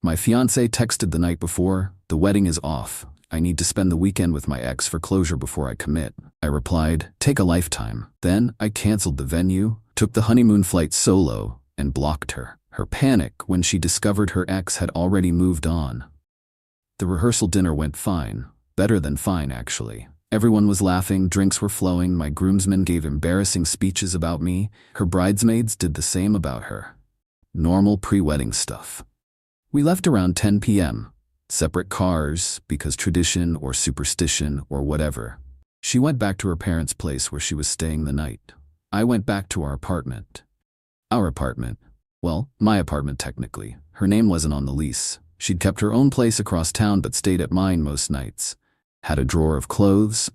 My fiancé texted the night before, "The wedding is off. I need to spend the weekend with my ex for closure before I commit." I replied, "Take a lifetime." Then I canceled the venue, took the honeymoon flight solo, and blocked her. Her panic when she discovered her ex had already moved on. The rehearsal dinner went fine. Better than fine, actually. Everyone was laughing, drinks were flowing, my groomsmen gave embarrassing speeches about me, her bridesmaids did the same about her. Normal pre-wedding stuff. We left around 10 p.m. Separate cars, because tradition or superstition or whatever. She went back to her parents' place where she was staying the night. I went back to our apartment. Our apartment. Well, my apartment technically. Her name wasn't on the lease. She'd kept her own place across town but stayed at mine most nights. Had a drawer of clothes,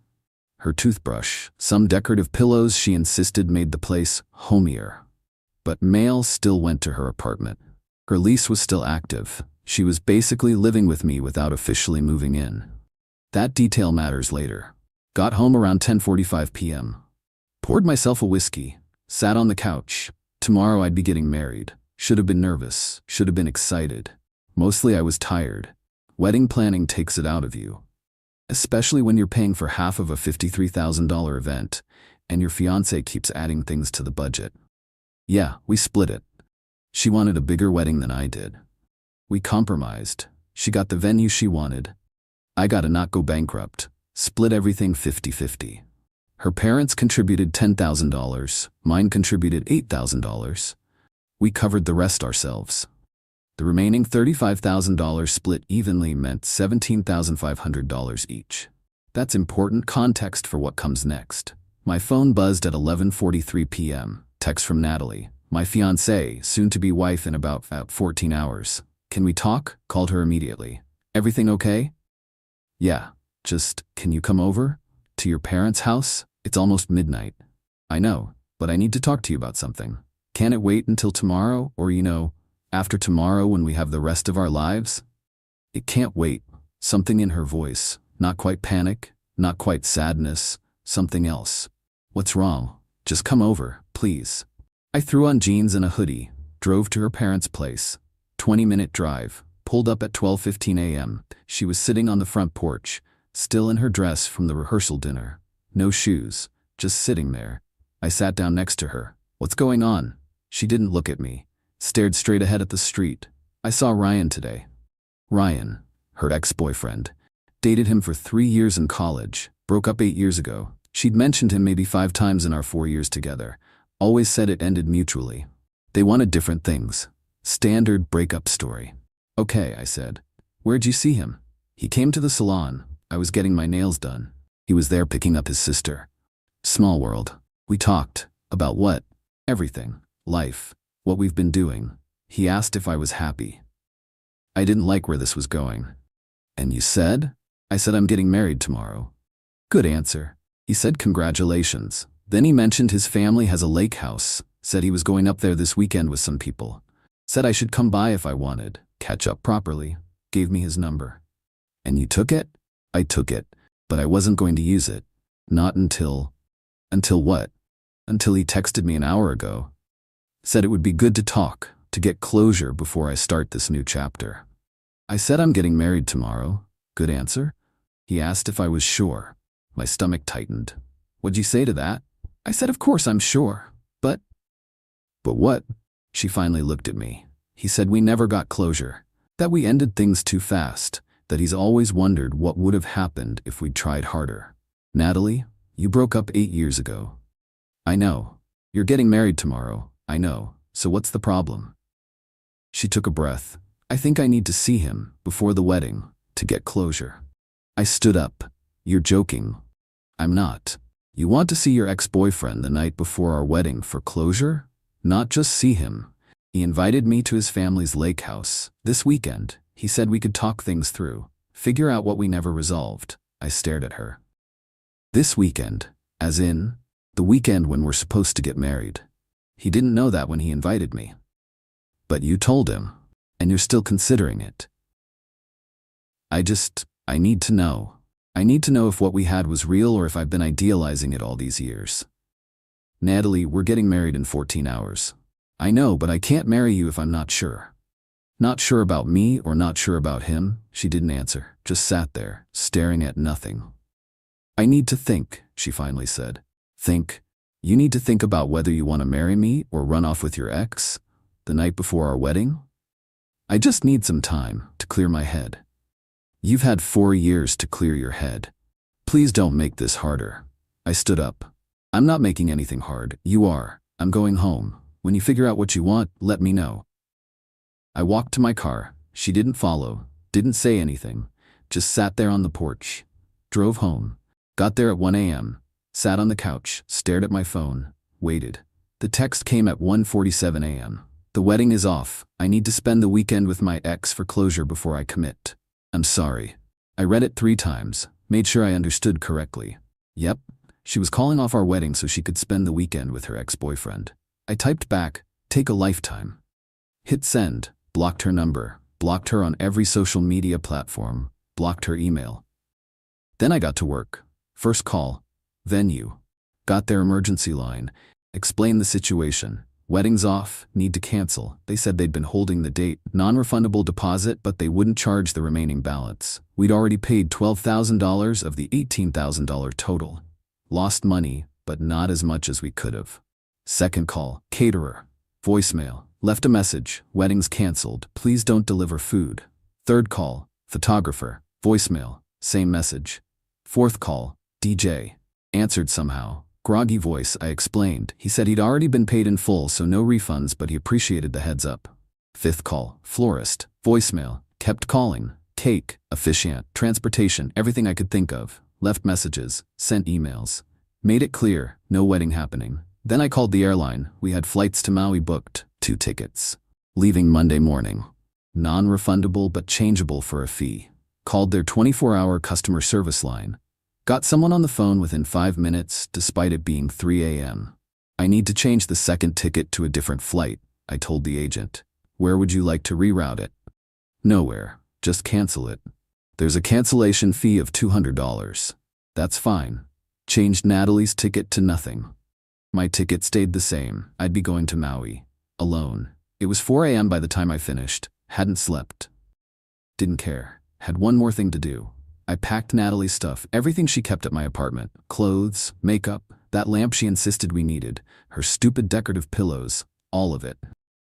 her toothbrush, some decorative pillows she insisted made the place homier. But mail still went to her apartment. Her lease was still active. She was basically living with me without officially moving in. That detail matters later. Got home around 10:45 p.m. Poured myself a whiskey. Sat on the couch. Tomorrow I'd be getting married. Should have been nervous. Should have been excited. Mostly I was tired. Wedding planning takes it out of you. Especially when you're paying for half of a $53,000 event, and your fiancé keeps adding things to the budget. Yeah, we split it. She wanted a bigger wedding than I did. We compromised. She got the venue she wanted. I got to not go bankrupt. Split everything 50-50. Her parents contributed $10,000, mine contributed $8,000. We covered the rest ourselves. The remaining $35,000 split evenly meant $17,500 each. That's important context for what comes next. My phone buzzed at 11:43 p.m. Text from Natalie, my fiancée, soon-to-be wife in about 14 hours. "Can we talk?" Called her immediately. "Everything okay?" "Yeah, just, can you come over? To your parents' house? It's almost midnight." "I know, but I need to talk to you about something. Can it wait until tomorrow, or after tomorrow when we have the rest of our lives?" "It can't wait." Something in her voice, not quite panic, not quite sadness, something else. "What's wrong? Just come over, please." I threw on jeans and a hoodie, drove to her parents' place. 20-minute drive, pulled up at 12:15 a.m. She was sitting on the front porch, still in her dress from the rehearsal dinner. No shoes, just sitting there. I sat down next to her. "What's going on?" She didn't look at me. Stared straight ahead at the street. "I saw Ryan today." Ryan, her ex-boyfriend. Dated him for 3 years in college. Broke up 8 years ago. She'd mentioned him maybe 5 times in our 4 years together. Always said it ended mutually. They wanted different things. Standard breakup story. "Okay," I said. "Where'd you see him?" "He came to the salon. I was getting my nails done. He was there picking up his sister." Small world. We talked. About what? Everything. Life. What we've been doing. He asked if I was happy. I didn't like where this was going. "And you said?" I said, "I'm getting married tomorrow." Good answer. He said congratulations. Then he mentioned his family has a lake house. Said he was going up there this weekend with some people. Said I should come by if I wanted. Catch up properly. Gave me his number. "And you took it?" I took it, but I wasn't going to use it. Not until... Until what? Until he texted me an hour ago. Said it would be good to talk, to get closure before I start this new chapter. I said I'm getting married tomorrow. Good answer. He asked if I was sure. My stomach tightened. "What'd you say to that?" I said, "Of course I'm sure, but..." "But what?" She finally looked at me. He said we never got closure, that we ended things too fast, that he's always wondered what would have happened if we'd tried harder. "Natalie, you broke up 8 years ago." "I know. You're getting married tomorrow. I know. So what's the problem?" She took a breath. "I think I need to see him before the wedding to get closure." I stood up. "You're joking." "I'm not. You want to see your ex-boyfriend the night before our wedding for closure? Not just see him. He invited me to his family's lake house this weekend. He said we could talk things through, figure out what we never resolved." I stared at her. "This weekend, as in, the weekend when we're supposed to get married. He didn't know that when he invited me." "But you told him, and you're still considering it." I need to know. I need to know if what we had was real or if I've been idealizing it all these years." "Natalie, we're getting married in 14 hours. I know, but I can't marry you if I'm not sure." Not sure about me or not sure about him? She didn't answer, just sat there, staring at nothing. I need to think, she finally said. Think? You need to think about whether you want to marry me or run off with your ex? The night before our wedding? I just need some time to clear my head. You've had 4 years to clear your head. Please don't make this harder. I stood up. I'm not making anything hard. You are. I'm going home. When you figure out what you want, let me know. I walked to my car. She didn't follow, didn't say anything, just sat there on the porch. Drove home. Got there at 1 a.m. Sat on the couch, stared at my phone, waited. The text came at 1:47 a.m. The wedding is off. I need to spend the weekend with my ex for closure before I commit. I'm sorry. I read it 3 times, made sure I understood correctly. Yep, she was calling off our wedding so she could spend the weekend with her ex-boyfriend. I typed back, take a lifetime. Hit send, blocked her number, blocked her on every social media platform, blocked her email. Then I got to work. First call, venue. Got their emergency line, explained the situation. Wedding's off, need to cancel. They said they'd been holding the date, non-refundable deposit, but they wouldn't charge the remaining balance. We'd already paid $12,000 of the $18,000 total. Lost money, but not as much as we could have. Second call, caterer. Voicemail, left a message, wedding's canceled, please don't deliver food. Third call, photographer. Voicemail, same message. Fourth call, DJ. Answered somehow. Groggy voice, I explained. He said he'd already been paid in full, so no refunds, but he appreciated the heads up. Fifth call, florist. Voicemail, kept calling. Cake, officiant, transportation, everything I could think of. Left messages, sent emails. Made it clear, no wedding happening. Then I called the airline. We had flights to Maui booked, 2 tickets. Leaving Monday morning. Non-refundable but changeable for a fee. Called their 24-hour customer service line. Got someone on the phone within 5 minutes, despite it being 3 a.m. I need to change the second ticket to a different flight, I told the agent. Where would you like to reroute it? Nowhere. Just cancel it. There's a cancellation fee of $200. That's fine. Changed Natalie's ticket to nothing. My ticket stayed the same. I'd be going to Maui. Alone. It was 4 a.m. by the time I finished. Hadn't slept. Didn't care. Had one more thing to do. I packed Natalie's stuff, everything she kept at my apartment. Clothes, makeup, that lamp she insisted we needed, her stupid decorative pillows, all of it.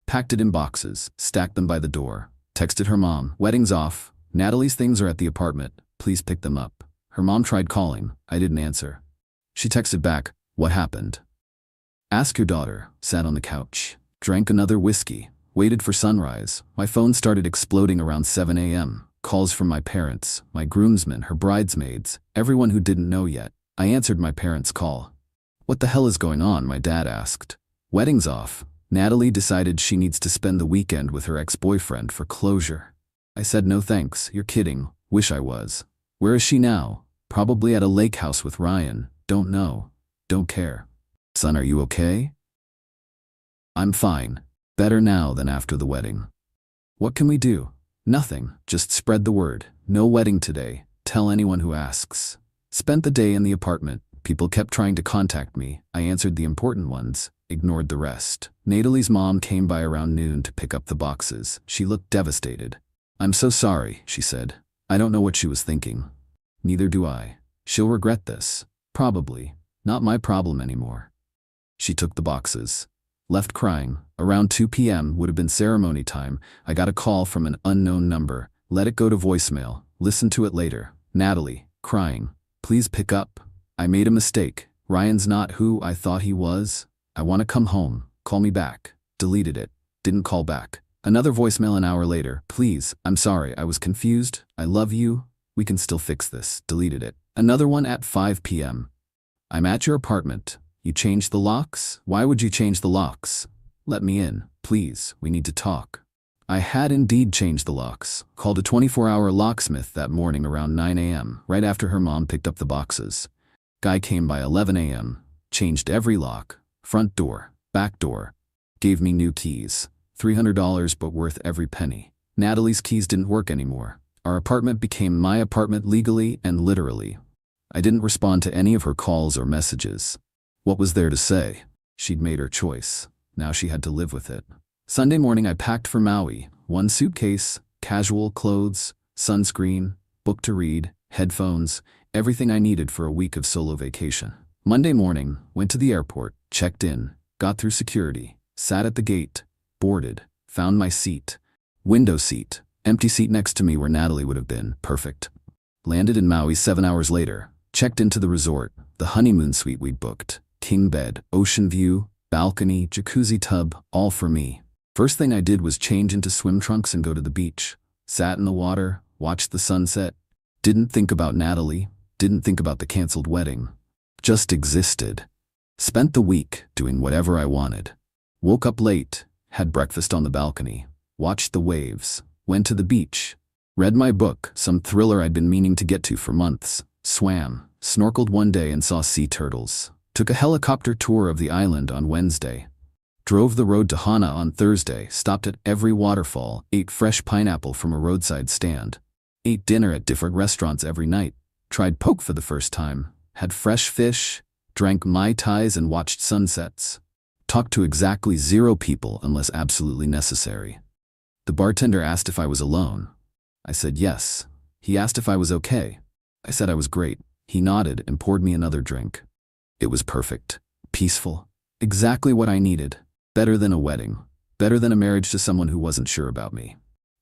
Packed it in boxes, stacked them by the door. Texted her mom, wedding's off. Natalie's things are at the apartment. Please pick them up. Her mom tried calling. I didn't answer. She texted back, what happened? Ask your daughter. Sat on the couch. Drank another whiskey. Waited for sunrise. My phone started exploding around 7 a.m. Calls from my parents, my groomsmen, her bridesmaids, everyone who didn't know yet. I answered my parents' call. What the hell is going on? My dad asked. Wedding's off. Natalie decided she needs to spend the weekend with her ex-boyfriend for closure. I said no thanks. You're kidding. Wish I was. Where is she now? Probably at a lake house with Ryan. Don't know. Don't care. Son, are you okay? I'm fine. Better now than after the wedding. What can we do? Nothing. Just spread the word. No wedding today. Tell anyone who asks. Spent the day in the apartment. People kept trying to contact me. I answered the important ones, ignored the rest. Natalie's mom came by around noon to pick up the boxes. She looked devastated. I'm so sorry, she said. I don't know what she was thinking. Neither do I. She'll regret this. Probably. Not my problem anymore. She took the boxes. Left crying. Around 2 p.m. would have been ceremony time. I got a call from an unknown number. Let it go to voicemail. Listen to it later. Natalie, crying. Please pick up. I made a mistake. Ryan's not who I thought he was. I want to come home. Call me back. Deleted it. Didn't call back. Another voicemail an hour later. Please, I'm sorry. I was confused. I love you. We can still fix this. Deleted it. Another one at 5 p.m. I'm at your apartment. You changed the locks? Why would you change the locks? Let me in, please. We need to talk. I had indeed changed the locks. Called a 24-hour locksmith that morning around 9 a.m., right after her mom picked up the boxes. Guy came by 11 a.m., changed every lock, front door, back door. Gave me new keys. $300 but worth every penny. Natalie's keys didn't work anymore. Our apartment became my apartment legally and literally. I didn't respond to any of her calls or messages. What was there to say? She'd made her choice. Now she had to live with it. Sunday morning I packed for Maui, one suitcase, casual clothes, sunscreen, book to read, headphones, everything I needed for a week of solo vacation. Monday morning, went to the airport, checked in, got through security, sat at the gate, boarded, found my seat. Window seat, empty seat next to me where Natalie would have been, perfect. Landed in Maui 7 hours later, checked into the resort, the honeymoon suite we'd booked, king bed, ocean view, balcony, jacuzzi tub, all for me. First thing I did was change into swim trunks and go to the beach. Sat in the water, watched the sunset. Didn't think about Natalie, didn't think about the canceled wedding. Just existed. Spent the week doing whatever I wanted. Woke up late, had breakfast on the balcony, watched the waves, went to the beach, read my book, some thriller I'd been meaning to get to for months, swam, snorkeled one day and saw sea turtles, took a helicopter tour of the island on Wednesday, drove the road to Hana on Thursday, stopped at every waterfall, ate fresh pineapple from a roadside stand, ate dinner at different restaurants every night, tried poke for the first time, had fresh fish, drank Mai Tais and watched sunsets, talked to exactly 0 people unless absolutely necessary. The bartender asked if I was alone. I said yes. He asked if I was okay. I said I was great. He nodded and poured me another drink. It was perfect, peaceful, exactly what I needed. Better than a wedding, better than a marriage to someone who wasn't sure about me.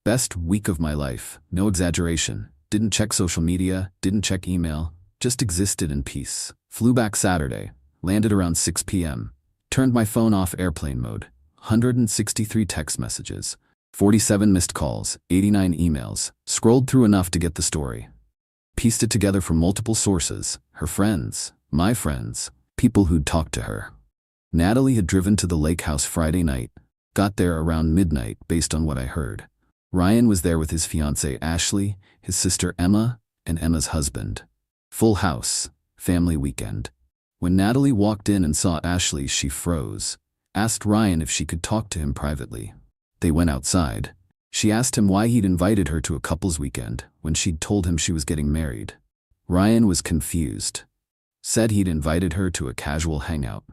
Best week of my life, no exaggeration. Didn't check social media, didn't check email, just existed in peace. Flew back Saturday, landed around 6 p.m., turned my phone off airplane mode, 163 text messages, 47 missed calls, 89 emails, scrolled through enough to get the story. Pieced it together from multiple sources, her friends, my friends, people who'd talked to her. Natalie had driven to the lake house Friday night, got there around midnight based on what I heard. Ryan was there with his fiancée Ashley, his sister Emma, and Emma's husband. Full house, family weekend. When Natalie walked in and saw Ashley, she froze, asked Ryan if she could talk to him privately. They went outside. She asked him why he'd invited her to a couple's weekend when she'd told him she was getting married. Ryan was confused. Said he'd invited her to a casual hangout.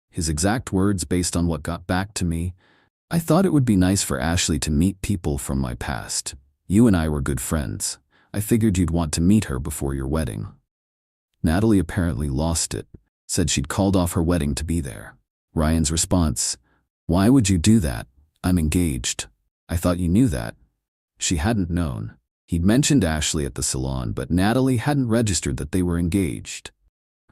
His exact words based on what got back to me, I thought it would be nice for Ashley to meet people from my past. You and I were good friends. I figured you'd want to meet her before your wedding. Natalie apparently lost it, said she'd called off her wedding to be there. Ryan's response, "Why would you do that? I'm engaged. I thought you knew that." She hadn't known. He'd mentioned Ashley at the salon, but Natalie hadn't registered that they were engaged.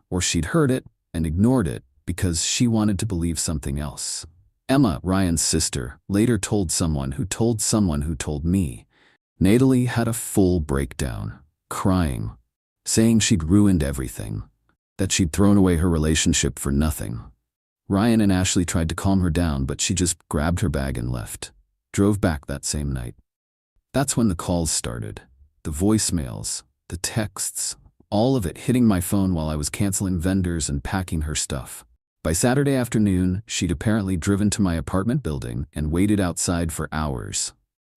Or she'd heard it and ignored it because she wanted to believe something else. Emma, Ryan's sister, later told someone who told someone who told me. Natalie had a full breakdown, crying, saying she'd ruined everything, that she'd thrown away her relationship for nothing. Ryan and Ashley tried to calm her down, but she just grabbed her bag and left. Drove back that same night. That's when the calls started. The voicemails, the texts, all of it hitting my phone while I was canceling vendors and packing her stuff. By Saturday afternoon, she'd apparently driven to my apartment building and waited outside for hours.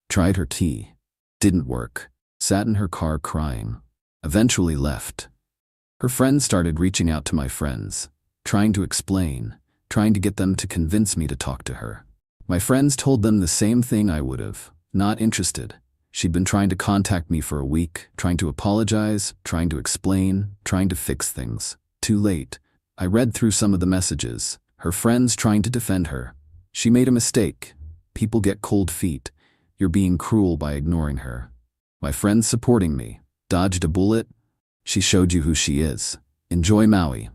Tried her tea. Didn't work. Sat in her car crying. Eventually left. Her friends started reaching out to my friends, trying to explain, trying to get them to convince me to talk to her. My friends told them the same thing I would have. Not interested. She'd been trying to contact me for a week, trying to apologize, trying to explain, trying to fix things. Too late. I read through some of the messages. Her friends trying to defend her. She made a mistake. People get cold feet. You're being cruel by ignoring her. My friends supporting me. Dodged a bullet. She showed you who she is. Enjoy Maui.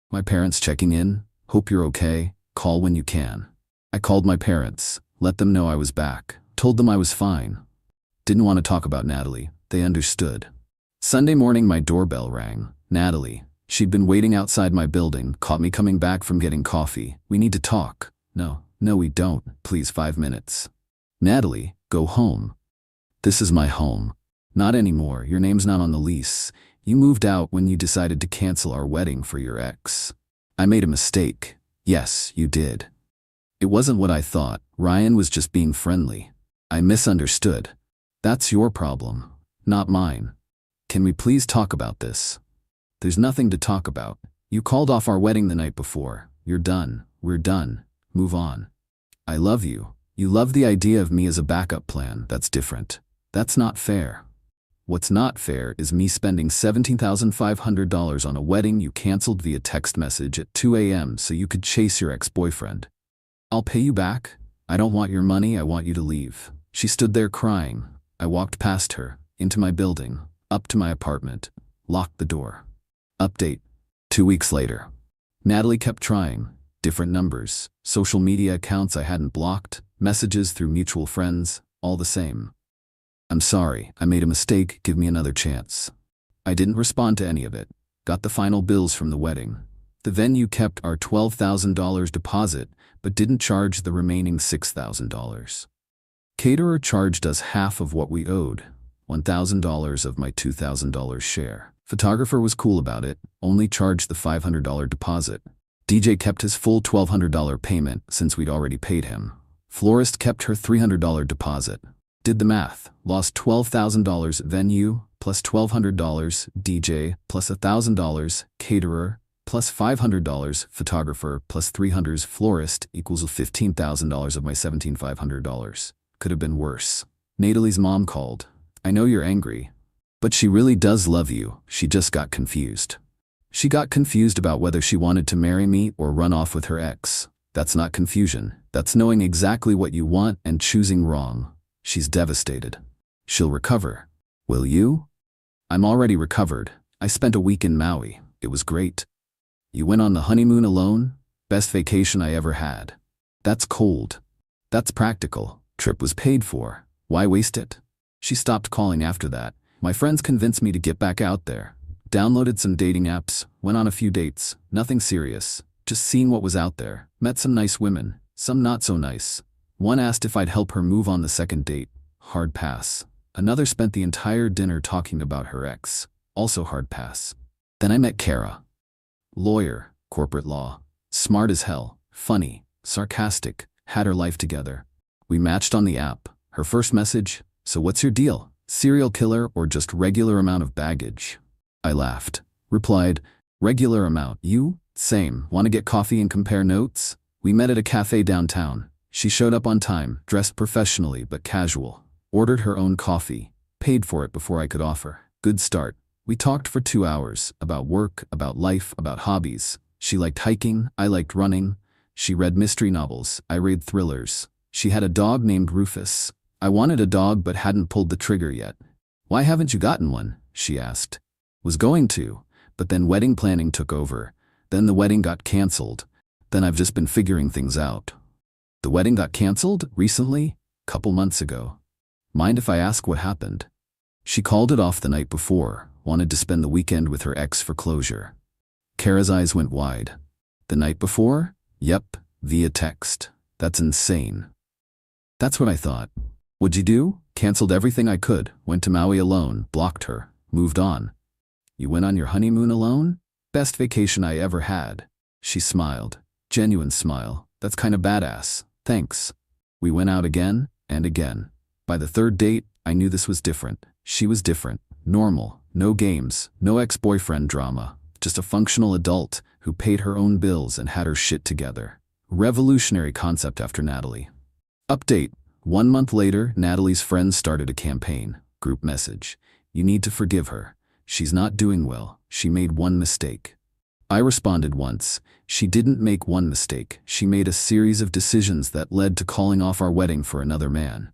My parents checking in. Hope you're okay. Call when you can. I called my parents. Let them know I was back. Told them I was fine. Didn't want to talk about Natalie. They understood. Sunday morning my doorbell rang. Natalie. She'd been waiting outside my building, caught me coming back from getting coffee. We need to talk. No, we don't. Please, 5 minutes. Natalie, go home. This is my home. Not anymore. Your name's not on the lease. You moved out when you decided to cancel our wedding for your ex. I made a mistake. Yes, you did. It wasn't what I thought. Ryan was just being friendly. I misunderstood. That's your problem, not mine. Can we please talk about this? There's nothing to talk about. You called off our wedding the night before. You're done. We're done. Move on. I love you. You love the idea of me as a backup plan. That's different. That's not fair. What's not fair is me spending $17,500 on a wedding you canceled via text message at 2 a.m. so you could chase your ex-boyfriend. I'll pay you back. I don't want your money, I want you to leave. She stood there crying. I walked past her, into my building, up to my apartment, locked the door. Update. 2 weeks later. Natalie kept trying. Different numbers, social media accounts I hadn't blocked, messages through mutual friends, all the same. I'm sorry, I made a mistake, give me another chance. I didn't respond to any of it. Got the final bills from the wedding. The venue kept our $12,000 deposit, but didn't charge the remaining $6,000. Caterer charged us half of what we owed, $1,000 of my $2,000 share. Photographer was cool about it, only charged the $500 deposit. DJ kept his full $1,200 payment since we'd already paid him. Florist kept her $300 deposit. Did the math, lost $12,000 venue, plus $1,200 DJ, plus $1,000 caterer, plus $500 photographer, plus $300 florist equals $15,000 of my $17,500. Could have been worse. Natalie's mom called. I know you're angry, but she really does love you. She just got confused. She got confused about whether she wanted to marry me or run off with her ex. That's not confusion. That's knowing exactly what you want and choosing wrong. She's devastated. She'll recover. Will you? I'm already recovered. I spent a week in Maui. It was great. You went on the honeymoon alone? Best vacation I ever had. That's cold. That's practical. Trip was paid for. Why waste it? She stopped calling after that. My friends convinced me to get back out there. Downloaded some dating apps, went on a few dates, nothing serious, just seeing what was out there. Met some nice women, some not so nice. One asked if I'd help her move on the second date. Hard pass. Another spent the entire dinner talking about her ex. Also hard pass. Then I met Kara. Lawyer, corporate law. Smart as hell, funny, sarcastic, had her life together. We matched on the app. Her first message, so what's your deal? Serial killer or just regular amount of baggage? I laughed. Replied, regular amount. You? Same. Want to get coffee and compare notes? We met at a cafe downtown. She showed up on time, dressed professionally but casual. Ordered her own coffee. Paid for it before I could offer. Good start. We talked for 2 hours, about work, about life, about hobbies. She liked hiking, I liked running. She read mystery novels, I read thrillers. She had a dog named Rufus. I wanted a dog but hadn't pulled the trigger yet. Why haven't you gotten one? She asked. Was going to, but then wedding planning took over. Then the wedding got canceled. Then I've just been figuring things out. The wedding got canceled? Recently? Couple months ago. Mind if I ask what happened? She called it off the night before, wanted to spend the weekend with her ex for closure. Kara's eyes went wide. The night before? Yep, via text. That's insane. That's what I thought. What'd you do? Canceled everything I could, went to Maui alone, blocked her, moved on. You went on your honeymoon alone? Best vacation I ever had. She smiled. Genuine smile. That's kinda badass. Thanks. We went out again and again. By the third date, I knew this was different. She was different. Normal. No games. No ex-boyfriend drama. Just a functional adult who paid her own bills and had her shit together. Revolutionary concept after Natalie. Update. 1 month later, Natalie's friends started a campaign. Group message. You need to forgive her. She's not doing well. She made one mistake. I responded once. She didn't make one mistake. She made a series of decisions that led to calling off our wedding for another man.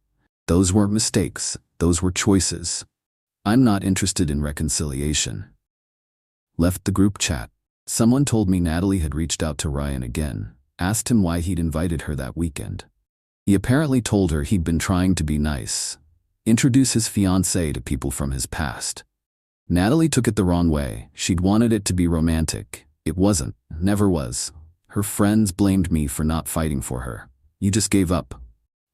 Those weren't mistakes. Those were choices. I'm not interested in reconciliation. Left the group chat. Someone told me Natalie had reached out to Ryan again. Asked him why he'd invited her that weekend. He apparently told her he'd been trying to be nice. Introduce his fiancée to people from his past. Natalie took it the wrong way. She'd wanted it to be romantic. It wasn't. Never was. Her friends blamed me for not fighting for her. You just gave up.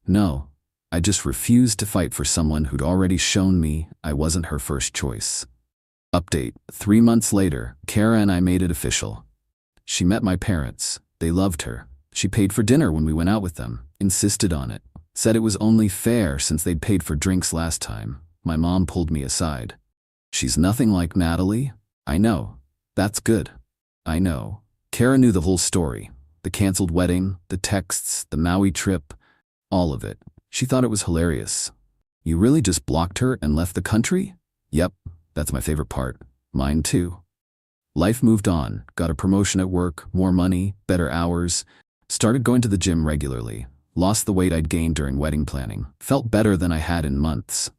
No. I just refused to fight for someone who'd already shown me I wasn't her first choice. Update. 3 months later, Kara and I made it official. She met my parents. They loved her. She paid for dinner when we went out with them. Insisted on it. Said it was only fair since they'd paid for drinks last time. My mom pulled me aside. She's nothing like Natalie? I know. That's good. I know. Kara knew the whole story. The canceled wedding, the texts, the Maui trip. All of it. She thought it was hilarious. You really just blocked her and left the country? Yep, that's my favorite part. Mine too. Life moved on, got a promotion at work, more money, better hours, started going to the gym regularly, lost the weight I'd gained during wedding planning, felt better than I had in months.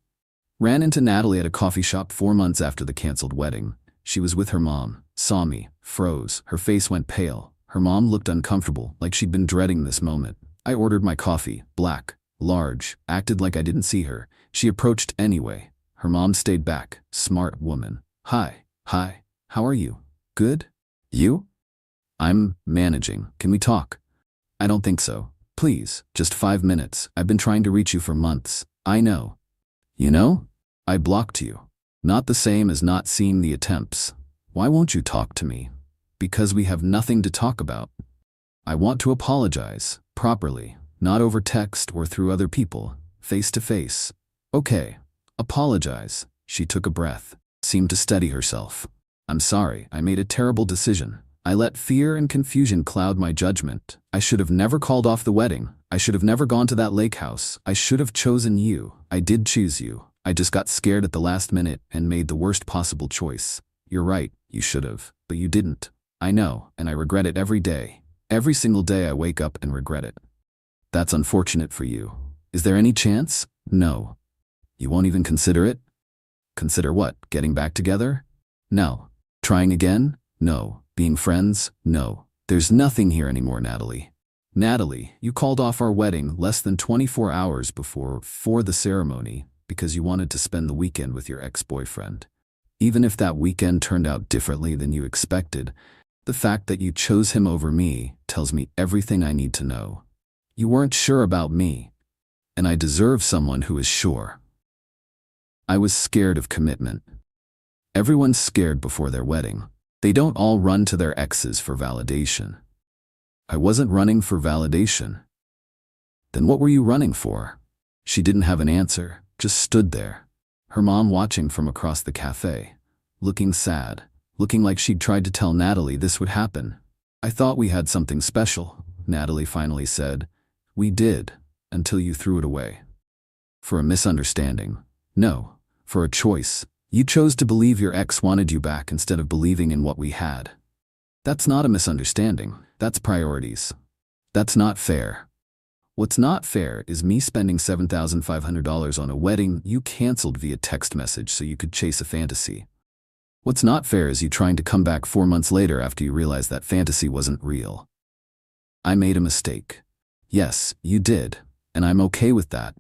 Ran into Natalie at a coffee shop 4 months after the canceled wedding. She was with her mom, saw me, froze, her face went pale. Her mom looked uncomfortable, like she'd been dreading this moment. I ordered my coffee, black, large, acted like I didn't see her. She approached anyway. Her mom stayed back, smart woman. Hi, how are you? Good? You? I'm managing. Can we talk? I don't think so. Please, just 5 minutes. I've been trying to reach you for months. I know. You know? I blocked you. Not the same as not seeing the attempts. Why won't you talk to me? Because we have nothing to talk about. I want to apologize, properly, not over text or through other people, face to face. Okay, apologize. She took a breath, seemed to steady herself. I'm sorry, I made a terrible decision. I let fear and confusion cloud my judgment. I should have never called off the wedding. I should have never gone to that lake house. I should have chosen you. I did choose you. I just got scared at the last minute and made the worst possible choice. You're right, you should have, but you didn't. I know, and I regret it every day. Every single day I wake up and regret it. That's unfortunate for you. Is there any chance? No. You won't even consider it? Consider what? Getting back together? No. Trying again? No. Being friends? No. There's nothing here anymore, Natalie. Natalie, you called off our wedding less than 24 hours before the ceremony because you wanted to spend the weekend with your ex-boyfriend. Even if that weekend turned out differently than you expected, the fact that you chose him over me tells me everything I need to know. You weren't sure about me, and I deserve someone who is sure. I was scared of commitment. Everyone's scared before their wedding. They don't all run to their exes for validation. I wasn't running for validation. Then what were you running for? She didn't have an answer, just stood there. Her mom watching from across the cafe, looking sad, looking like she'd tried to tell Natalie this would happen. I thought we had something special, Natalie finally said. We did, until you threw it away. For a misunderstanding. No, for a choice. You chose to believe your ex wanted you back instead of believing in what we had. That's not a misunderstanding, that's priorities. That's not fair. What's not fair is me spending $7,500 on a wedding you canceled via text message so you could chase a fantasy. What's not fair is you trying to come back 4 months later after you realized that fantasy wasn't real. I made a mistake. Yes, you did, and I'm okay with that,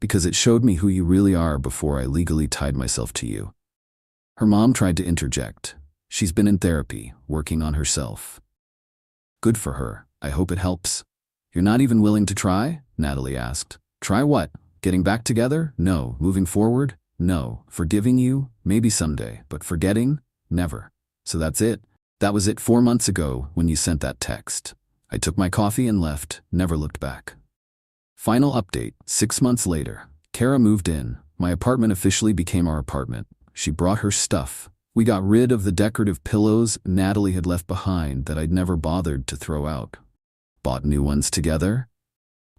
because it showed me who you really are before I legally tied myself to you. Her mom tried to interject. She's been in therapy, working on herself. Good for her. I hope it helps. You're not even willing to try? Natalie asked. Try what? Getting back together? No. Moving forward? No. Forgiving you? Maybe someday. But forgetting? Never. So that's it. That was it 4 months ago when you sent that text. I took my coffee and left, never looked back. Final update, 6 months later. Kara moved in. My apartment officially became our apartment. She brought her stuff. We got rid of the decorative pillows Natalie had left behind that I'd never bothered to throw out. Bought new ones together.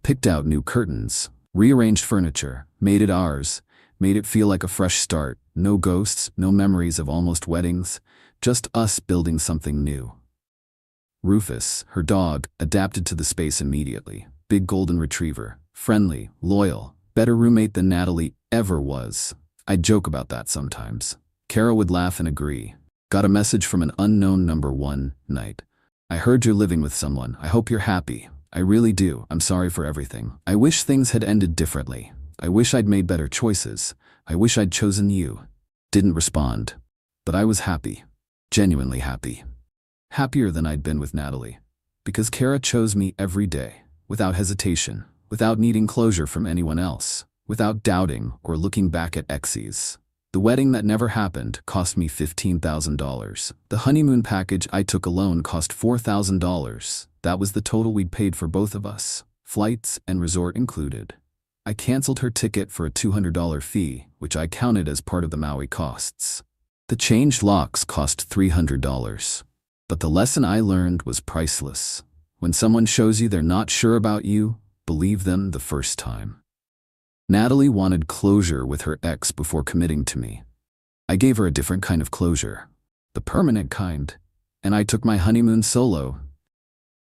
Picked out new curtains. Rearranged furniture. Made it ours. Made it feel like a fresh start. No ghosts, no memories of almost weddings. Just us building something new. Rufus, her dog, adapted to the space immediately. Big golden retriever. Friendly, loyal, better roommate than Natalie ever was. I'd joke about that sometimes. Kara would laugh and agree. Got a message from an unknown number one night. I heard you're living with someone. I hope you're happy. I really do. I'm sorry for everything. I wish things had ended differently. I wish I'd made better choices. I wish I'd chosen you. Didn't respond. But I was happy. Genuinely happy. Happier than I'd been with Natalie. Because Kara chose me every day. Without hesitation. Without needing closure from anyone else. Without doubting or looking back at exes. The wedding that never happened cost me $15,000. The honeymoon package I took alone cost $4,000. That was the total we'd paid for both of us. Flights and resort included. I canceled her ticket for a $200 fee, which I counted as part of the Maui costs. The changed locks cost $300. But the lesson I learned was priceless. When someone shows you they're not sure about you, believe them the first time. Natalie wanted closure with her ex before committing to me. I gave her a different kind of closure, the permanent kind, and I took my honeymoon solo,